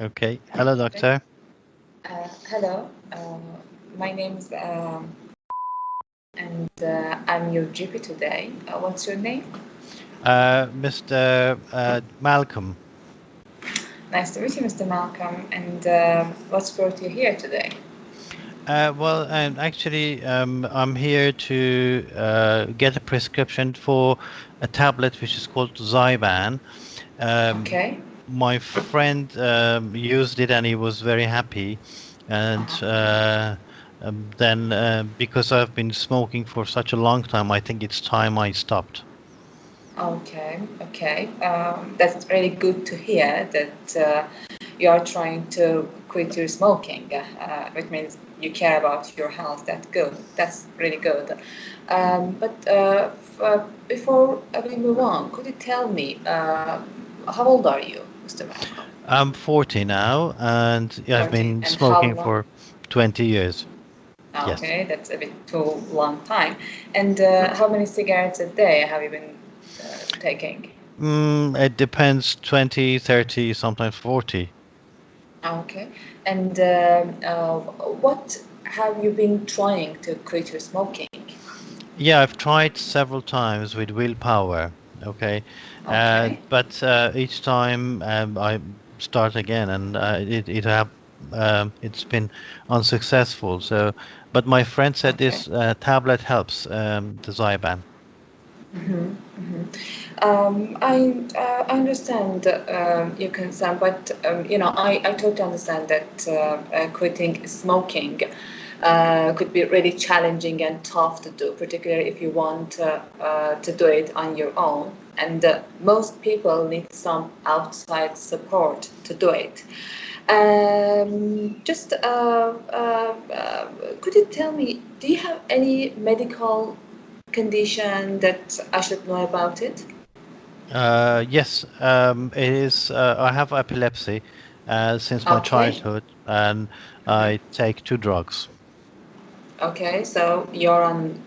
Okay. Hello, Okay. doctor. Hello. My name is and I'm your GP today. What's your name? Mr. Malcolm. Nice to meet you, Mr. Malcolm. And what's brought you here today? I'm here to get a prescription for a tablet which is called Zyban. Um, Okay. my friend used it and he was very happy. And then, because I've been smoking for such a long time, I think it's time I stopped. Okay. Okay. That's really good to hear that you are trying to quit your smoking, which means you care about your health. That's good. That's really good. But before we move on, could you tell me how old are you, Mr. Malcolm? I'm 40 now, and I've 40. been And how smoking long? for 20 years. Yes. Okay, that's a bit too long time. And how many cigarettes a day have you been taking? It depends, 20, 30, sometimes 40. Okay. And what have you been trying to quit your smoking? Yeah, I've tried several times with willpower. Okay. Okay. But each time I start again, and it's been unsuccessful. So, but my friend said Okay. this tablet helps, the Zyban. I understand your concern, but I totally understand that quitting smoking could be really challenging and tough to do, particularly if you want to do it on your own. And most people need some outside support to do it. Just could you tell me, do you have any medical condition that I should know about it? Yes, it is. I have epilepsy since my Okay. childhood, and I take two drugs. Okay, so you're on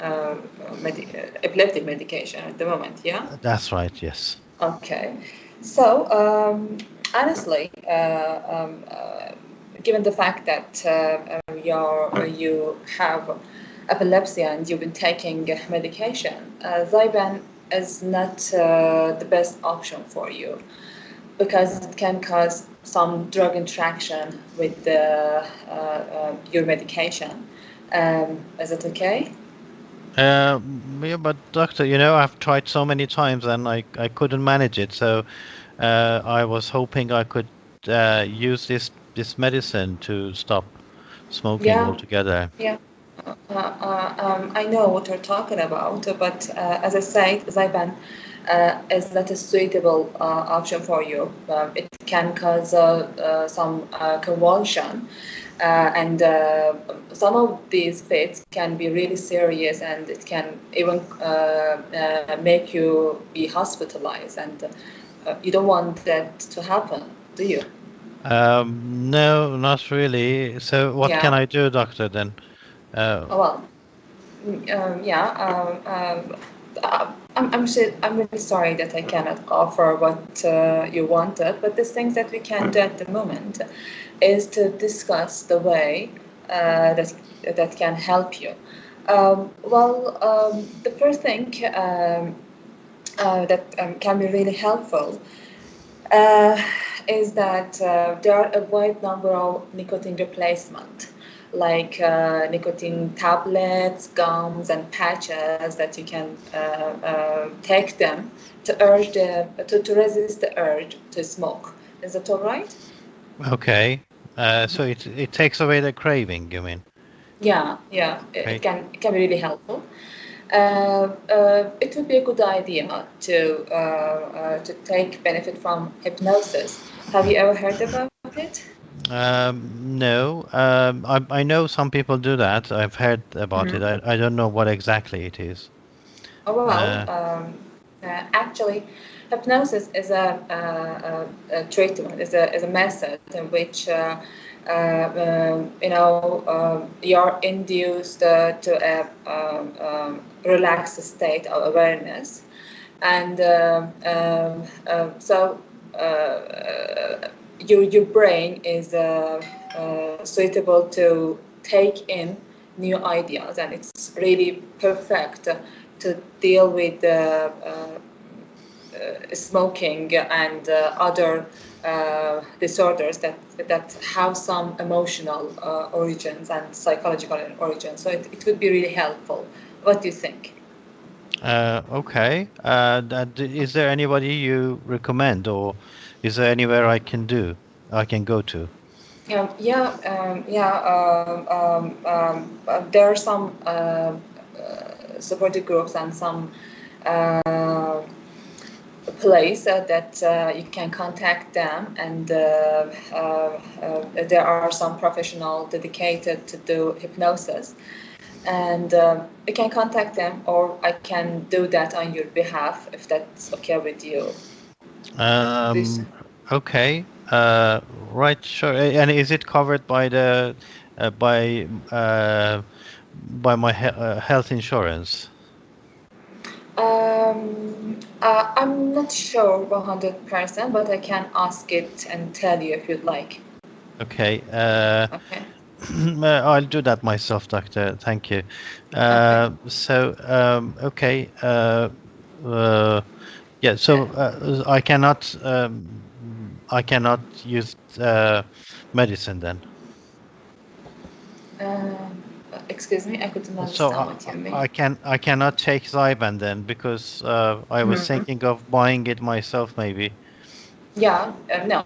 epileptic medication at the moment, yeah? That's right. Yes. Okay. So, honestly, given the fact that you have epilepsy and you've been taking medication, Zyban is not the best option for you because it can cause some drug interaction with your medication. Is it okay? Yeah, but doctor, I've tried so many times and I couldn't manage it. So I was hoping I could use this medicine to stop smoking Yeah, altogether. yeah. I know what you're talking about, but as I said, Zyban is not a suitable option for you. It can cause some convulsion, and some of these fits can be really serious, and it can even make you be hospitalized. And you don't want that to happen, do you? No, not really. So what can Yeah. I do, doctor, then? Uh, Well, yeah, I'm really sorry that I cannot offer what you wanted, but the things that we can do at the moment is to discuss the way that can help you. The first thing that can be really helpful uh, is that there are a wide number of nicotine replacement, like nicotine tablets, gums, and patches that you can take them to resist the urge to smoke. Is that all right? okay. So it takes away the craving, you mean? Yeah, yeah, Okay. it can be really helpful. It would be a good idea to take benefit from hypnosis. Have you ever heard about it? No. I know some people do that. I've heard about Mhm. it. I don't know what exactly it is. Oh, well, Uh, actually, hypnosis is a treatment, is a method in which you're induced to a relaxed state of awareness, and so uh, your brain is suitable to take in new ideas, and it's really perfect to deal with smoking and other disorders that have some emotional origins and psychological origins. So it would be really helpful. What do you think? Okay. Is there anybody you recommend, or is there anywhere I can go to? There are some supportive groups and some uh, place that you can contact them, and there are some professionals dedicated to do hypnosis, and you can contact them, or I can do that on your behalf if that's okay with you. Please. Okay. Right. Sure. And is it covered by the uh, by uh, by my health insurance? I'm not sure 100%, but I can ask it and tell you if you'd like. Okay. Okay. I'll do that myself, doctor. Thank you. Okay. Okay. Yeah. So I cannot use medicine then. Excuse me, I couldn't So understand what you mean. I cannot take Zyban then, because I was thinking of buying it myself maybe. Yeah, no.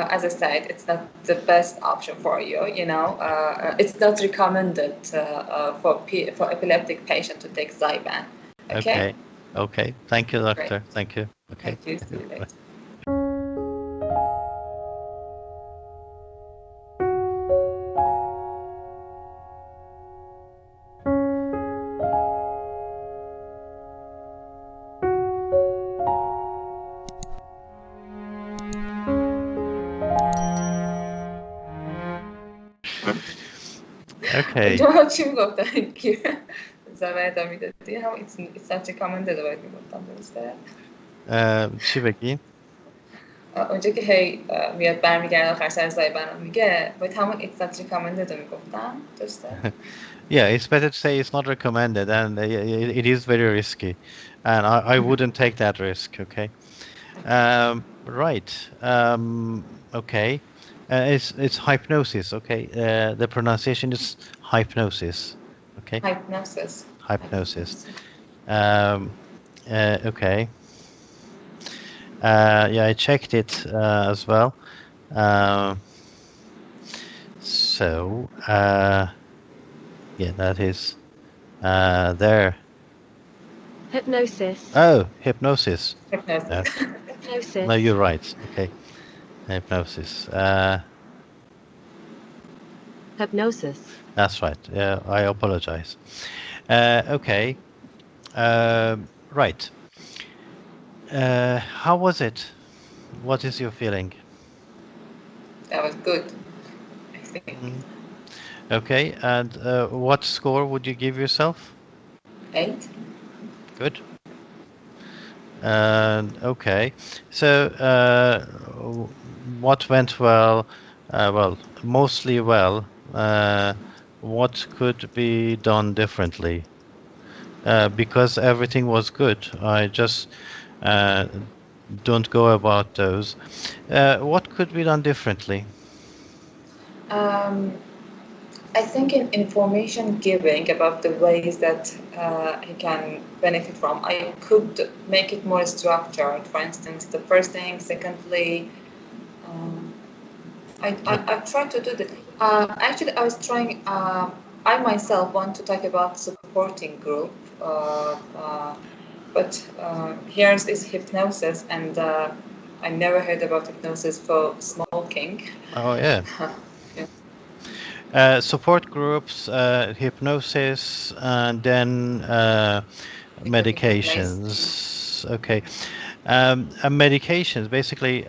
As I said, it's not the best option for you. It's not recommended for epileptic patient to take Zyban. Okay. Okay. Okay. Thank you, Great. doctor. Thank you. Okay. Thank you. See you later. Okay. تو چی میگفتن که زبر میدادی هم it's not recommended باید میگفتم درسته چی بگین؟ اونجا که هی میاد برمیگرده آخر سر زایبن رو میگه باید همون it's not recommended رو میگفتم درسته Yeah, it's better to say it's not recommended, and it is very risky, and I wouldn't take that risk. Okay. Right. Okay. It's hypnosis. Okay. The pronunciation is hypnosis. Okay. hypnosis. Hypnosis. Okay. Yeah, I checked it as well. So yeah, that is there. Hypnosis. Oh, hypnosis. Hypnosis. Hypnosis. No, you're right. Okay, hypnosis. Hypnosis. That's right. I apologize. Okay. Right. How was it? What is your feeling? That was good, I think. Okay, and what score would you give yourself? 8. Good. And okay, so what went well? Well, mostly well. What could be done differently? Because everything was good. I just don't go about those. What could be done differently? Um, I think in information giving about the ways that he can benefit from, I could make it more structured. For instance, the first thing, secondly, um, I've tried to do that. Actually, I was trying. I myself want to talk about supporting group, but here is hypnosis, and I never heard about hypnosis for smoking. Oh yeah. Yeah. Support groups, hypnosis, and then medications. Okay. Medications, basically,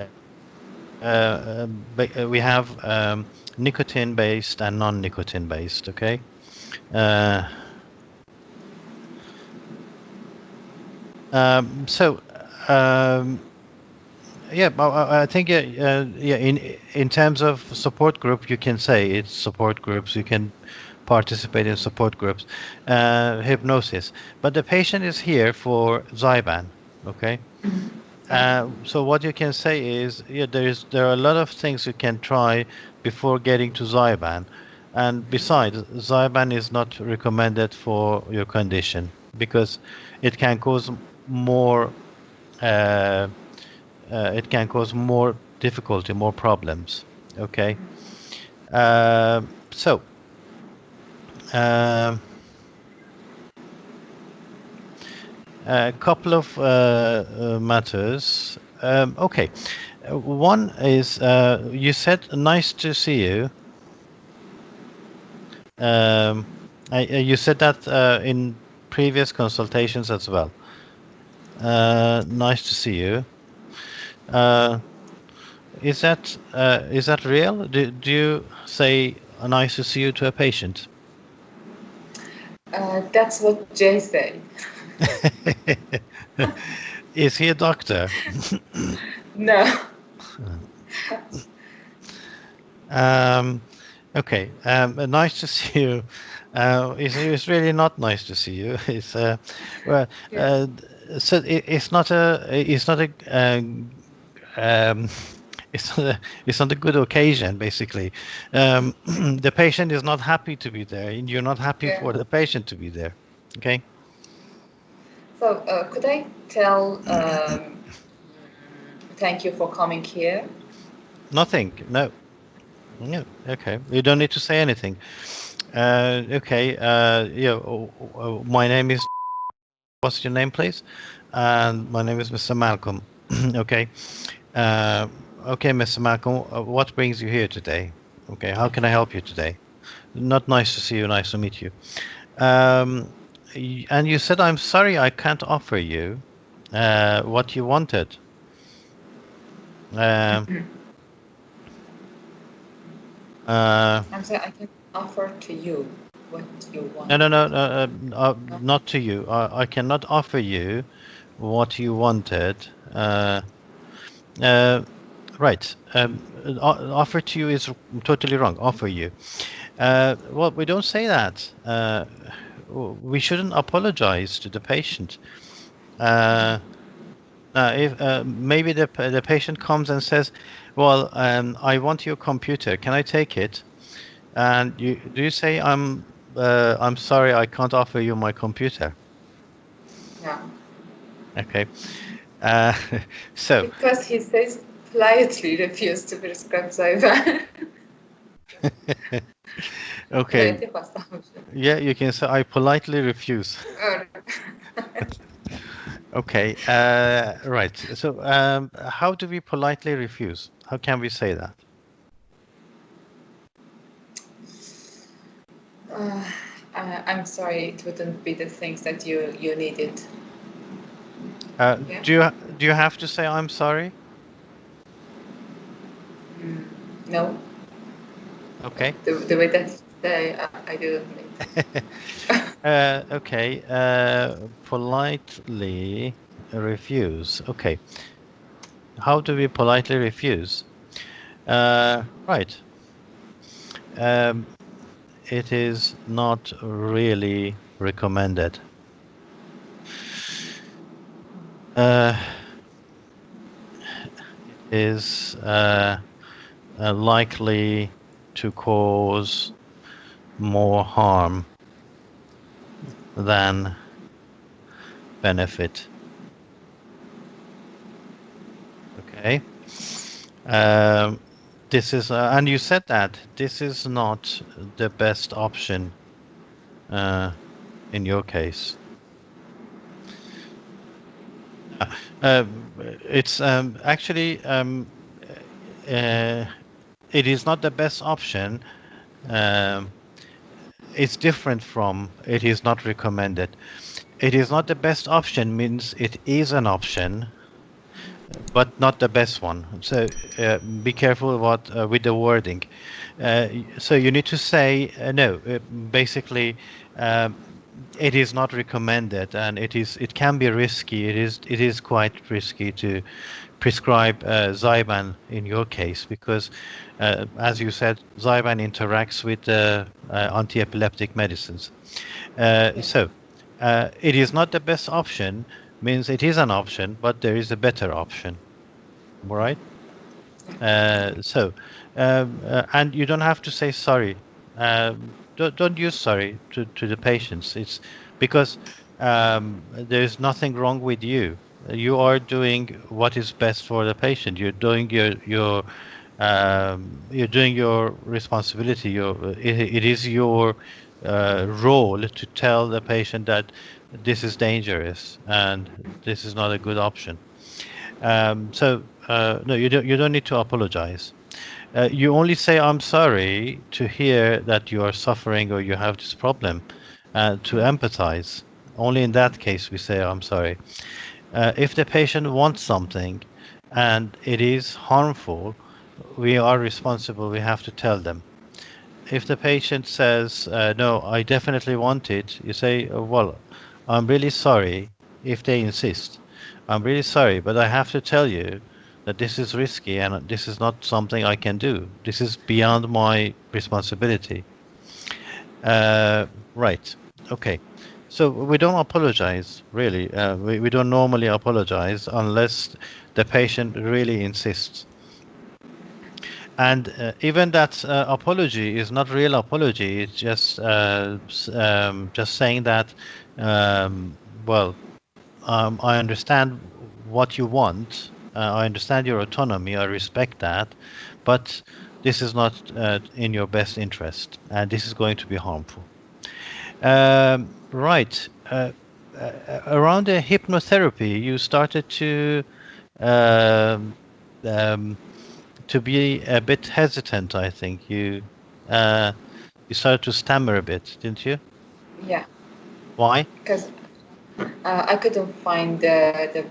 we have nicotine-based and non-nicotine-based, okay? So, Yeah, but I think yeah. In terms of support group, you can say it's support groups. You can participate in support groups, hypnosis. But the patient is here for Zyban. Okay. So what you can say is, yeah, there are a lot of things you can try before getting to Zyban, and besides, Zyban is not recommended for your condition because it can cause more. Uh, it can cause more difficulty, more problems. Okay. So a couple of matters. Okay. One is you said nice to see you. You said that in previous consultations as well. Nice to see you. Is that real? Do you say nice to see you to a patient? That's what Jay said. Is he a doctor? No. Okay. Nice to see you. It's really not nice to see you. It's well, Yes. so it's not a um, it's not a good occasion. Basically, the patient is not happy to be there, and you're not happy Yeah. for the patient to be there. Okay. So could I tell thank you for coming here? Nothing. No. No. Okay. You don't need to say anything. Okay. Yeah. My name is. What's your name, please? And my name is Mr. Malcolm. Okay. Uh, okay, Mr. Malcolm. What brings you here today? Okay. How can I help you today? Not nice to see you. Nice to meet you. And you said, I'm sorry, I can't offer you what you wanted. I'm saying I can offer to you what you want. No, not to you. I cannot offer you what you wanted. Right. Offer to you is totally wrong. Offer you. Well, we don't say that. We shouldn't apologize to the patient. If maybe the patient comes and says, "Well, I want your computer. Can I take it?" And you say, I'm sorry, I can't offer you my computer." Yeah. Okay. Uh, so Because he says politely refuse to prescribe Zyban. okay. politely başlamışım. Yeah, you can say I politely refuse. Öyle. Okay. Right. So how do we politely refuse? How can we say that? I'm sorry, it wouldn't be the things that you needed. Yeah. Do you have to say I'm sorry? No. Okay. The way that you say, I didn't mean. Okay. Politely refuse. Okay. How do we politely refuse? Right. It is not really recommended. It is likely to cause more harm than benefit. Okay. This is, and you said that this is not the best option in your case. It's actually it is not the best option. It's different from it is not recommended. It is not the best option means it is an option, but not the best one. So be careful with the wording. So you need to say no. Basically, it is not recommended, and it can be risky. It is quite risky prescribe Zyban in your case because, as you said, Zyban interacts with anti-epileptic medicines. So it is not the best option, means it is an option, but there is a better option, right? And you don't have to say sorry. Don't use sorry to the patients. It's because there's nothing wrong with you. You are doing what is best for the patient. You're doing you're doing your responsibility. It is your role to tell the patient that this is dangerous and this is not a good option. No, you don't need to apologize. You only say I'm sorry to hear that you are suffering or you have this problem, to empathize. Only in that case we say I'm sorry. If the patient wants something and it is harmful, we are responsible. We have to tell them. If the patient says, no, I definitely want it, you say, well, I'm really sorry if they insist. I'm really sorry, but I have to tell you that this is risky and this is not something I can do. This is beyond my responsibility. Right. Okay. So we don't apologize, really. We don't normally apologize unless the patient really insists. And even that apology is not real apology. It's just saying that, well, I understand what you want. I understand your autonomy. I respect that, but this is not in your best interest, and this is going to be harmful. Right. Around the hypnotherapy, you started um, um, to be a bit hesitant. I think you started to stammer a bit, didn't you? Yeah. Why? Because I couldn't find the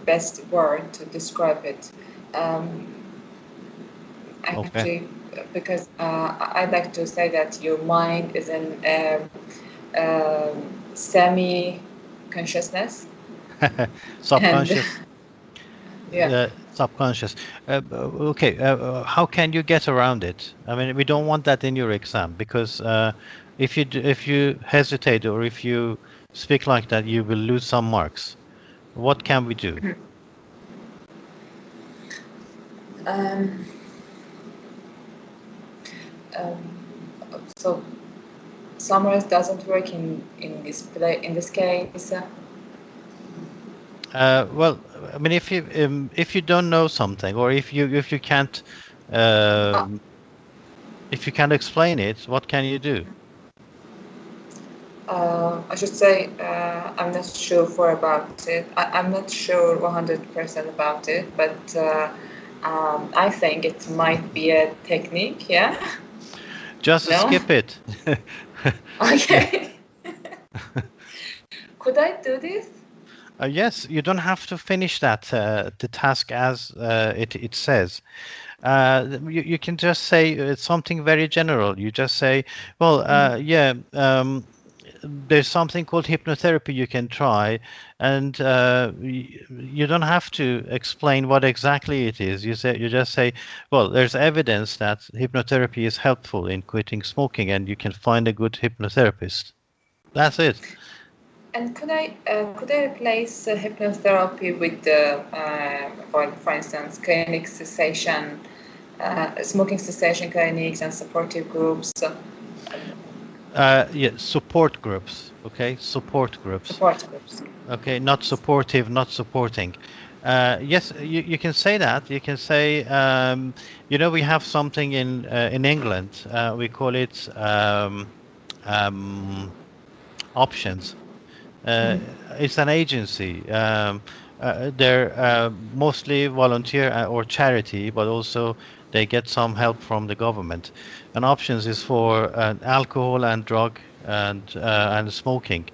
best word to describe it. Actually, because I'd like to say that your mind is in semi-consciousness. Subconscious. Yeah. Subconscious. Okay. How can you get around it? I mean, we don't want that in your exam because if you hesitate or if you speak like that, you will lose some marks. What can we do? So summarize doesn't work in this case. Well, I mean, if you don't know something or if you can't if you can't explain it, what can you do? I should say I'm not sure about it. I'm not sure 100% about it, but I think it might be a technique. Yeah. Just No? skip it. Okay. Could I do this? Yes, you don't have to finish that the task as it says. You can just say something very general. You just say, well, yeah, there's something called hypnotherapy you can try, and you don't have to explain what exactly it is. You just say, well, there's evidence that hypnotherapy is helpful in quitting smoking, and you can find a good hypnotherapist. That's it. And could I replace hypnotherapy with for instance, clinic cessation, smoking cessation clinics and supportive groups? Yeah, support groups. Okay, support groups. Support groups. Okay, not supportive, not supporting. Yes, you can say that. You can say, we have something in England. We call it options. It's an agency. They're mostly volunteer or charity, but also they get some help from the government. And options is for alcohol and drug and smoking.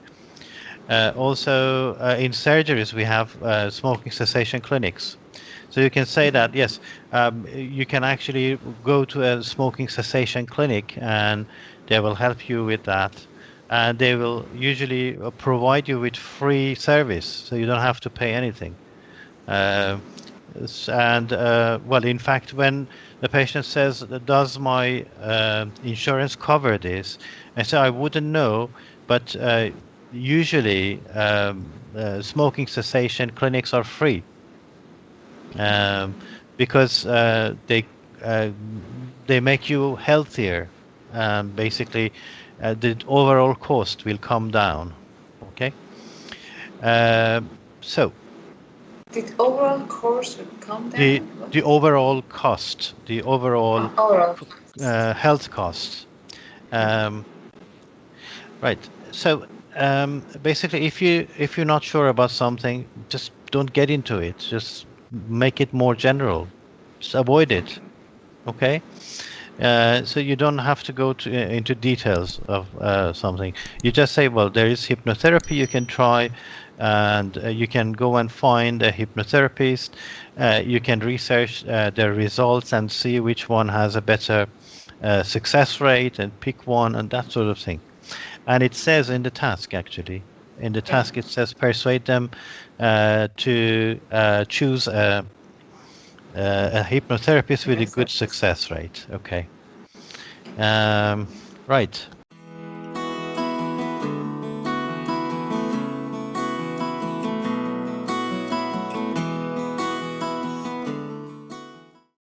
Also, in surgeries, we have smoking cessation clinics. So you can say that, yes, you can actually go to a smoking cessation clinic and they will help you with that. And they will usually provide you with free service, so you don't have to pay anything. And well, in fact, when the patient says, "Does my insurance cover this?" I say, "I wouldn't know, but usually smoking cessation clinics are free because uh, they make you healthier. Basically, the overall cost will come down. Okay, so The overall course would come the down? What the is it? overall cost, the overall Overall. health costs. Um, right. So basically, if you're not sure about something, just don't get into it. Just make it more general. Just avoid it. Okay. So you don't have to go into details of something. You just say, well, there is hypnotherapy you can try, and you can go and find a hypnotherapist. You can research their results and see which one has a better success rate and pick one and that sort of thing. And it says in the task, actually, in the Yeah. task, it says persuade them to choose a hypnotherapist with a Yes, good sir. success rate. Okay. Um, right.